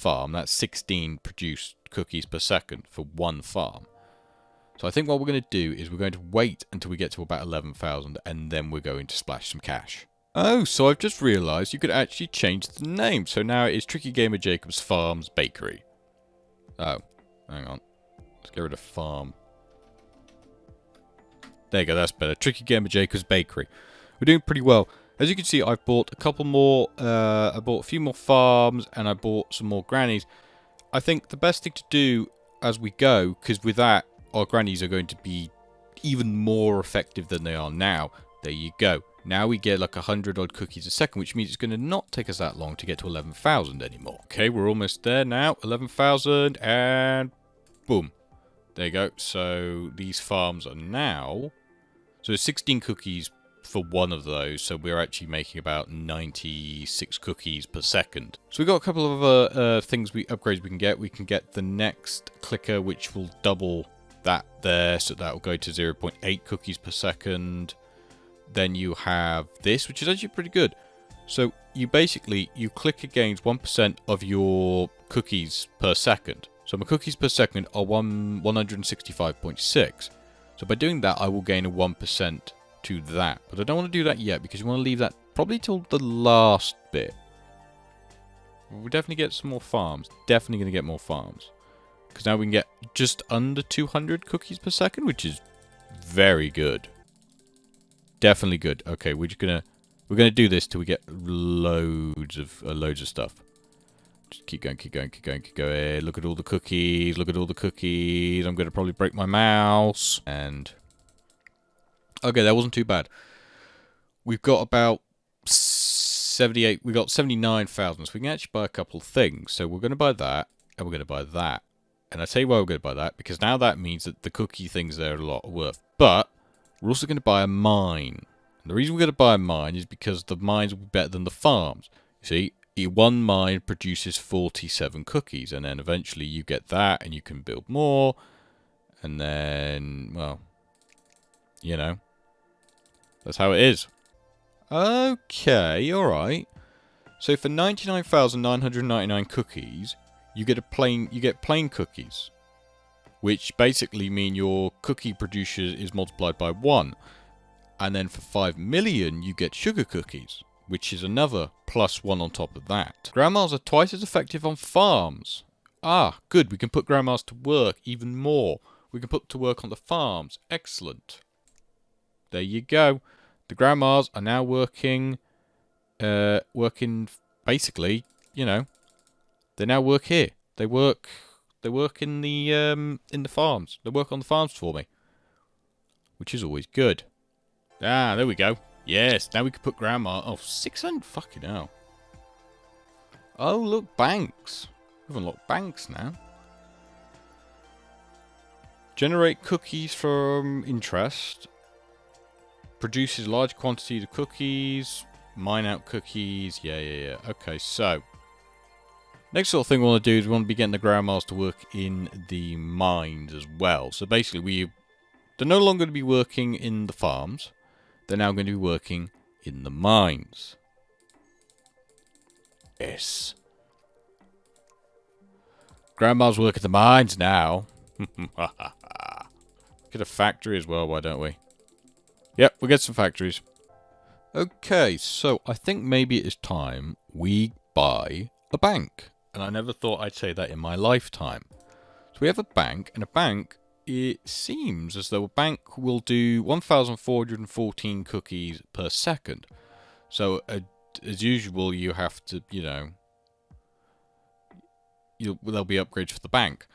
farm, that's 16 produced cookies per second for one farm. So I think what we're going to do is we're going to wait until we get to about 11,000 and then we're going to splash some cash. Oh, so I've just realised you could actually change the name. So now it is Tricky Gamer Jacobs Farms Bakery. Oh, hang on. Let's get rid of farm. There you go, that's better. Tricky Gamer Jacobs Bakery. We're doing pretty well. As you can see, I've bought a couple more, I bought a few more farms, and I bought some more grannies. I think the best thing to do as we go, because with that, our grannies are going to be even more effective than they are now. There you go. Now we get like 100 odd cookies a second, which means it's going to not take us that long to get to 11,000 anymore. Okay, we're almost there now. 11,000, and boom. There you go. So these farms are now... So 16 cookies for one of those, so we're actually making about 96 cookies per second. So we've got a couple of other upgrades we can get. We can get the next clicker, which will double that there, so that will go to 0.8 cookies per second. Then you have this, which is actually pretty good. So you click against 1% of your cookies per second. So my cookies per second are 165.6. So by doing that, I will gain a 1% to that. But I don't want to do that yet, because you want to leave that probably till the last bit. We'll definitely get some more farms. Definitely going to get more farms. Because now we can get just under 200 cookies per second, which is very good. Definitely good. Okay, we're gonna do this till we get loads of stuff. Just keep going, keep going, keep going, keep going. Look at all the cookies. Look at all the cookies. I'm gonna probably break my mouse. And okay, that wasn't too bad. We've got about 78. We got 79,000. So we can actually buy a couple of things. So we're gonna buy that, and we're gonna buy that. And I tell you why we're gonna buy that, because now that means that the cookie things there are a lot worth. But we're also going to buy a mine. And the reason we're going to buy a mine is because the mines will be better than the farms. You see, one mine produces 47 cookies, and then eventually you get that, and you can build more. And then, well, you know, that's how it is. Okay, alright. So for 99,999 cookies, you get plain cookies, which basically mean your cookie producer is multiplied by 1. And then for 5 million, you get sugar cookies, which is another +1 on top of that. Grandmas are twice as effective on farms. Ah, good. We can put grandmas to work even more. We can put to work on the farms. Excellent. There you go. The grandmas are now working basically, you know, they now work here. They work in the farms. They work on the farms for me, which is always good. Ah, there we go. Yes, now we can put grandma. Oh, 600 fucking hell. Oh, look, banks. We've unlocked banks now. Generate cookies from interest. Produces large quantities of cookies. Mine out cookies. Yeah. Okay, so next sort of thing we want to do is we want to be getting the grandmas to work in the mines as well. So basically, they're no longer going to be working in the farms. They're now going to be working in the mines. Yes. Grandmas work at the mines now. Get a factory as well, why don't we? Yep, we'll get some factories. Okay, so I think maybe it is time we buy a bank. And I never thought I'd say that in my lifetime. So we have a bank, and a bank, it seems as though a bank will do 1,414 cookies per second. So, as usual, you have to, you know, there'll be upgrades for the bank.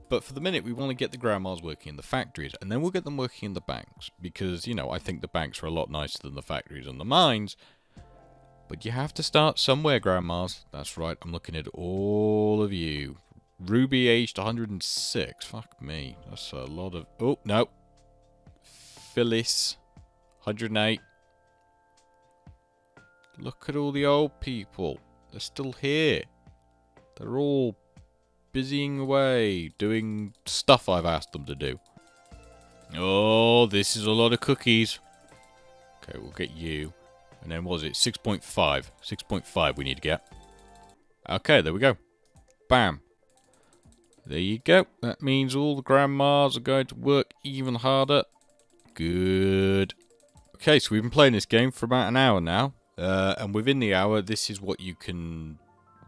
But for the minute, we want to get the grandmas working in the factories, and then we'll get them working in the banks. Because, you know, I think the banks are a lot nicer than the factories and the mines. But you have to start somewhere, grandmas. That's right, I'm looking at all of you. Ruby aged 106. Fuck me. That's a lot of... Oh, no. Phyllis, 108. Look at all the old people. They're still here. They're all busying away, doing stuff I've asked them to do. Oh, this is a lot of cookies. Okay, we'll get you. And then what was it? 6.5. 6.5 we need to get. Okay, there we go. Bam. There you go. That means all the grandmas are going to work even harder. Good. Okay, so we've been playing this game for about an hour now. And within the hour, this is what you can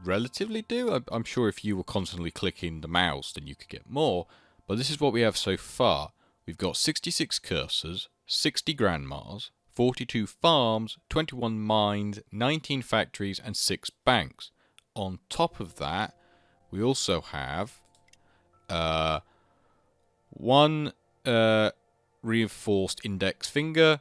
relatively do. I'm sure if you were constantly clicking the mouse, then you could get more. But this is what we have so far. We've got 66 cursors, 60 grandmas, 42 farms, 21 mines, 19 factories, and 6 banks. On top of that, we also have one reinforced index finger.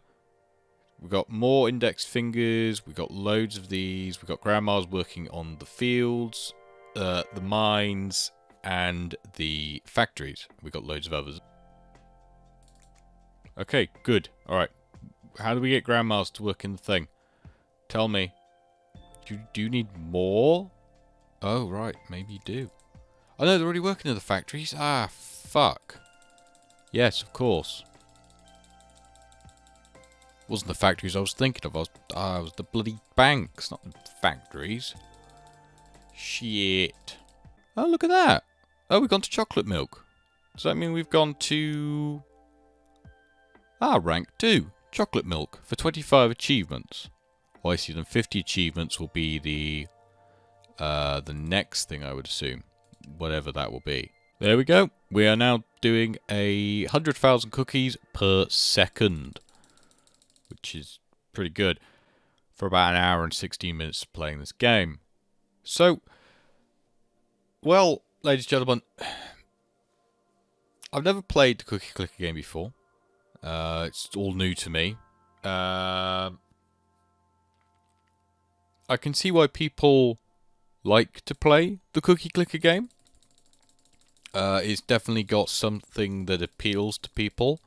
We've got more index fingers. We've got loads of these. We've got grandmas working on the fields, the mines, and the factories. We've got loads of others. Okay, good. Alright. How do we get grandmas to work in the thing? Tell me. Do you need more? Oh, right. Maybe you do. Oh, no, they're already working in the factories. Ah, fuck. Yes, of course. Wasn't the factories I was thinking of. It was the bloody banks, not the factories. Shit. Oh, look at that. Oh, we've gone to chocolate milk. Does that mean we've gone to... rank 2. Chocolate milk for 25 achievements. Oh, I see. Then 50 achievements will be the next thing, I would assume. Whatever that will be. There we go. We are now doing 100,000 cookies per second. Which is pretty good for about an hour and 16 minutes of playing this game. So, well, ladies and gentlemen, I've never played the Cookie Clicker game before. It's all new to me. I can see why people like to play the Cookie Clicker game. It's definitely got something that appeals to people.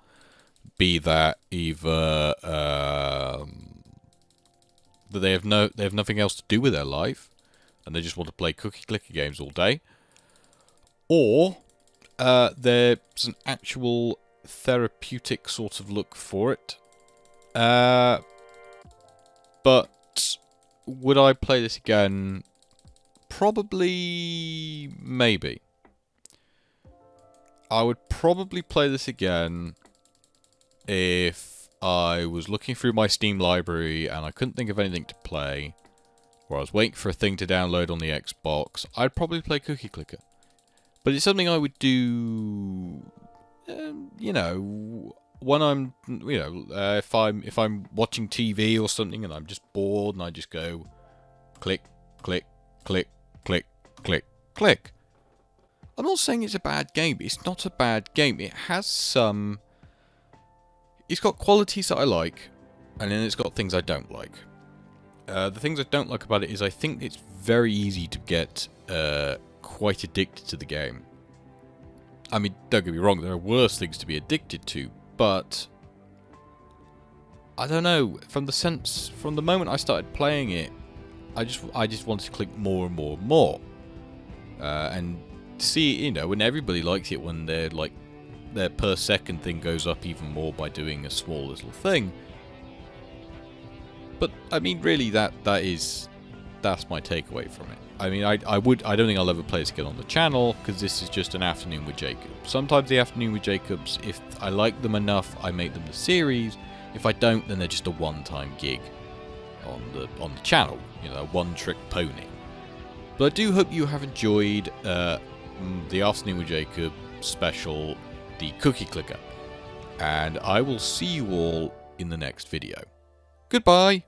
Be that either that they have nothing else to do with their life, and they just want to play Cookie Clicker games all day, or there's an actual therapeutic sort of look for it. But would I play this again? Probably, maybe. I would probably play this again if I was looking through my Steam library and I couldn't think of anything to play, or I was waiting for a thing to download on the Xbox. I'd probably play Cookie Clicker. But it's something I would do, you know, when I'm, you know, if I'm watching TV or something and I'm just bored and I just go click, click, click, click, click, click. I'm not saying it's a bad game. It's not a bad game. It has some... It's got qualities that I like, and then it's got things I don't like. The things I don't like about it is I think it's very easy to get quite addicted to the game. I mean, don't get me wrong, there are worse things to be addicted to, but I don't know. From the moment I started playing it, I just wanted to click more and more and more, and see, you know, when everybody likes it when they're like. Their per second thing goes up even more by doing a small little thing. But I mean, really, that's my takeaway from it. I mean, I don't think I'll ever play this again on the channel because this is just an afternoon with Jacob. Sometimes the afternoon with Jacobs, if I like them enough, I make them the series. If I don't, then they're just a one-time gig on the channel. You know, one-trick pony. But I do hope you have enjoyed the afternoon with Jacob special. The Cookie Clicker, and I will see you all in the next video. Goodbye!